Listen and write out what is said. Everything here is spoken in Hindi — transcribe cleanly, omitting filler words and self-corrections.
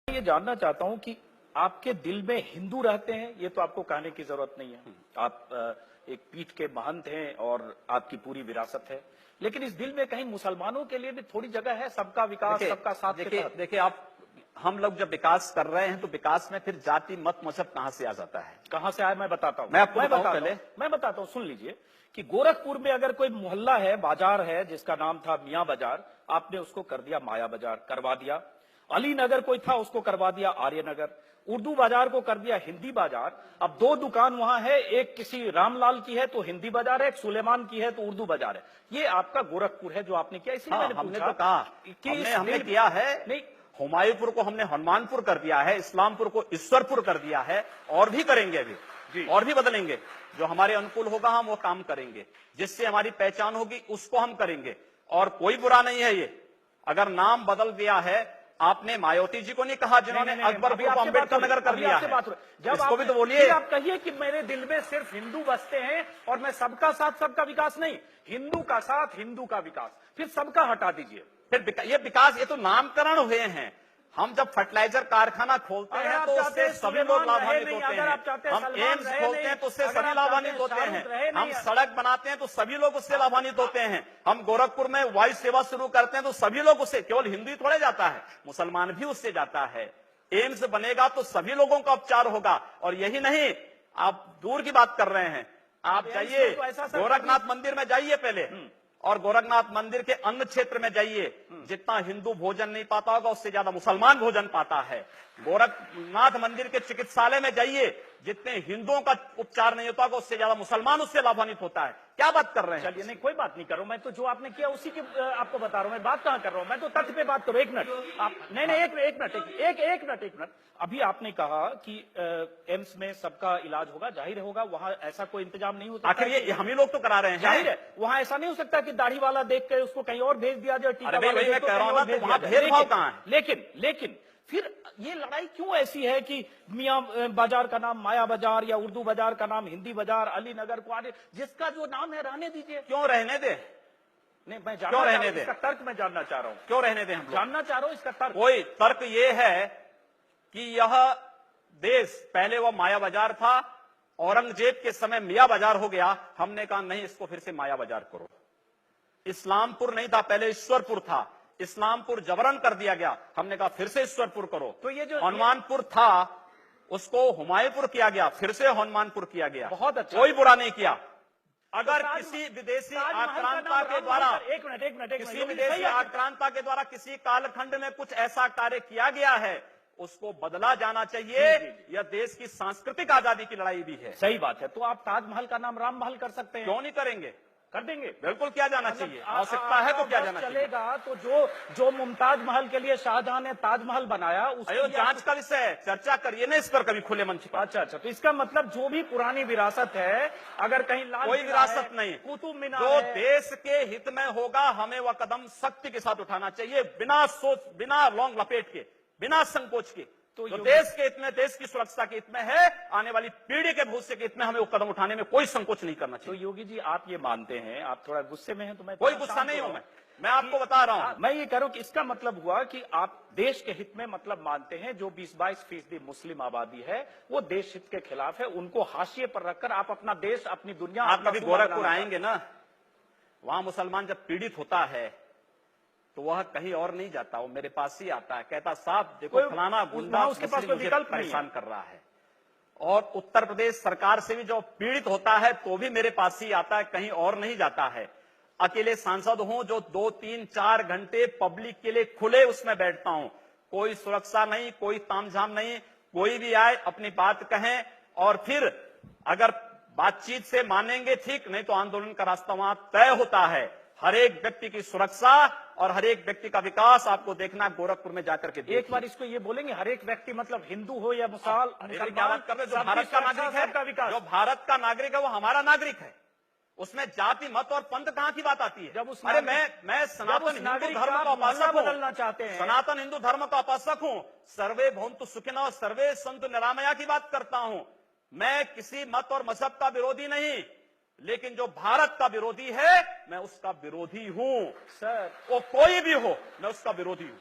ये जानना चाहता हूं कि आपके दिल में हिंदू रहते हैं, ये तो आपको कहने की जरूरत नहीं है। आप एक पीठ के महंत हैं और आपकी पूरी विरासत है, लेकिन इस दिल में कहीं मुसलमानों के लिए भी थोड़ी जगह है, सबका विकास, सबका साथ के तहत। देखिए आप, हम लोग जब विकास कर रहे हैं तो विकास में फिर जाति मत मजहब कहां से आ जाता है? कहां से आया मैं बताता हूं। मैं आपको मैं बताता हूं, सुन लीजिए कि गोरखपुर में अगर कोई मोहल्ला है, बाजार है, जिसका नाम था मियां बाजार, आपने उसको कर दिया माया बाजार, करवा दिया। अली नगर कोई था, उसको करवा दिया आर्य नगर। उर्दू बाजार को कर दिया हिंदी बाजार। अब दो दुकान वहां है, एक किसी रामलाल की है तो हिंदी बाजार है, एक सुलेमान की है तो उर्दू बाजार है। ये आपका गोरखपुर है जो आपने किया, इसलिए मैंने हमने पूछा तो कहा कि हमने किया है। नहीं, हुमायूंपुर को हमने हनुमानपुर कर दिया है, इस्लामपुर को ईश्वरपुर कर दिया है, और भी करेंगे अभी, और भी बदलेंगे। जो हमारे अनुकूल होगा हम वो काम करेंगे, जिससे हमारी पहचान होगी उसको हम करेंगे। और कोई बुरा नहीं है ये, अगर नाम बदल दिया है। आपने मायावती जी को नहीं कहा जिन्होंने अकबरपुर को अम्बेडकर नगर कर दिया है? जब इसको भी तो बोलिए। आप कहिए कि मेरे दिल में सिर्फ हिंदू बसते हैं और मैं सबका साथ सबका विकास नहीं, हिंदू का साथ हिंदू का विकास, फिर सबका हटा दीजिए। फिर ये विकास, ये तो नामकरण हुए हैं। हम जब फर्टिलाइजर कारखाना खोलते हैं तो उससे सभी लोग लाभान्वित होते हैं। हम एम्स खोलते हैं तो उससे सभी लाभान्वित होते हैं। हम सड़क बनाते हैं तो सभी लोग उससे लाभान्वित होते हैं। हम गोरखपुर में वायु सेवा शुरू करते हैं तो सभी लोग उससे, केवल हिंदू ही थोड़े जाता है, मुसलमान भी उससे जाता है। एम्स बनेगा तो सभी लोगों का उपचार होगा। और यही नहीं, आप दूर की बात कर रहे हैं, आप जाइए गोरखनाथ मंदिर में जाइए पहले, और गोरखनाथ मंदिर के अन्य क्षेत्र में जाइए। जितना हिंदू भोजन नहीं पाता होगा उससे ज्यादा मुसलमान भोजन पाता है। गोरखनाथ मंदिर के चिकित्सालय में जाइए, जितने हिंदुओं का उपचार नहीं होता होगा उससे ज्यादा मुसलमान उससे लाभान्वित होता है। क्या बात कर रहे हैं? चलिए, नहीं कोई बात नहीं कर रहा हूं, मैं तो जो आपने किया उसी की आपको बता रहा हूं। मैं बात कहां कर रहा हूं, मैं तो तथ्य पे बात करूं। एक मिनट आप, नहीं एक मिनट। अभी आपने कहा कि एम्स में सबका इलाज होगा, जाहिर होगा, वहां ऐसा कोई इंतजाम नहीं हो सकता। आखिर ये हम ही लोग तो करा रहे हैं, जाहिर है वहां ऐसा नहीं हो सकता कि दाढ़ी वाला देख के उसको कहीं और भेज दिया जाए, टीका वाला मैं कह रहा हूं ना, तो वहां भेदभाव कहां है? लेकिन फिर ये लड़ाई क्यों ऐसी है कि मियां बाजार का नाम माया बाजार या उर्दू बाजार का नाम हिंदी बाजार, अली नगर को आगे, जिसका जो नाम है रहने दीजिए। क्यों रहने दे? नहीं, मैं क्यों रहने दे, इसका तर्क मैं जानना चाह रहा हूं। क्यों रहने दे? हम जानना चाह रहा हूं इसका तर्क। कोई तर्क ये है कि यह देश पहले वह माया बाजार था, औरंगजेब के समय मियां बाजार हो गया। हमने कहा नहीं, इसको फिर से माया बाजार करो। इस्लामपुर नहीं था, पहले ईश्वरपुर था, इस्लामपुर जबरन कर दिया गया। हमने कहा फिर से ईश्वरपुर करो। तो ये जो हनुमानपुर था उसको हुमायूंपुर किया गया, फिर से हनुमानपुर किया गया। बहुत अच्छा, कोई बुरा नहीं किया। अगर किसी विदेशी आक्रांता के द्वारा, एक मिनट, किसी विदेशी आक्रांता के द्वारा किसी कालखंड में कुछ ऐसा कार्य किया गया है, उसको बदला जाना चाहिए। यह देश की सांस्कृतिक आजादी की लड़ाई भी है। सही बात है। तो आप ताजमहल का नाम राम महल कर सकते हैं। क्यों नहीं करेंगे? कर देंगे, बिल्कुल किया जाना चाहिए। आवश्यकता है तो क्या जाना चलेगा। तो जो मुमताज महल के लिए शाहजहां ने ताजमहल बनाया, उसको जांच का विषय है, चर्चा करिए ना इस पर कभी खुले मंच पर। अच्छा, तो इसका मतलब जो भी पुरानी विरासत है, अगर कहीं लाल कोई विरासत नहीं, कुतुब मीनार जो देश के हित में होगा हमें वह कदम सख्ती के साथ उठाना चाहिए, बिना सोच, बिना लौंग लपेट के, बिना संकोच के। तो देश के हित में, देश की सुरक्षा के हित में है, आने वाली पीढ़ी के भविष्य के हित में हमें वो कदम उठाने में कोई संकोच नहीं करना चाहिए। तो योगी जी, आप ये मानते हैं, आप थोड़ा गुस्से में हैं, तो मैं कोई गुस्सा नहीं हूं, मैं आपको बता रहा हूं। मैं ये कह रहा हूं कि इसका मतलब हुआ कि आप देश के हित में मतलब मानते हैं, जो 20-22% मुस्लिम आबादी है वो देश हित के खिलाफ है, उनको हाशिए पर रखकर आप अपना देश, अपनी दुनिया। आप कभी गोरखपुर आएंगे ना, वहां मुसलमान जब पीड़ित होता है तो वह कहीं और नहीं जाता, वो मेरे पास ही आता है, कहता साहब देखो फलाना गुंडा उसके पास कोई विकल्प परेशान कर रहा है। और उत्तर प्रदेश सरकार से भी जो पीड़ित होता है तो भी मेरे पास ही आता है, कहीं और नहीं जाता है। अकेले सांसद हूं जो 2, 3, 4 घंटे पब्लिक के लिए खुले उसमें बैठता हूं, कोई सुरक्षा नहीं, कोई तामझाम नहीं, कोई भी आए अपनी बात कहें, और फिर अगर बातचीत से मानेंगे ठीक, नहीं तो आंदोलन का रास्ता वहां तय होता है। हर एक व्यक्ति की सुरक्षा और हर एक व्यक्ति का विकास आपको देखना गोरखपुर में जाकर के। एक बार इसको ये बोलेंगे, हर एक व्यक्ति मतलब हिंदू हो या मुसलमान, क्या बात कर रहे? जो भारत का नागरिक है, जो भारत का नागरिक है वो हमारा नागरिक है, उसमें जाति मत और पंथ कहां की बात आती है? जब अरे मैं सनातन हिंदू धर्म का उपासक बदलना चाहते हैं, सनातन हिंदू धर्म का उपासक हूं, सर्वे भवन्तु सुखिनः सर्वे सन्तु निरामया की बात करता हूं। मैं किसी मत और मजहब का विरोधी नहीं, लेकिन जो भारत का विरोधी है मैं उसका विरोधी हूं। सर, वो कोई भी हो, मैं उसका विरोधी हूं।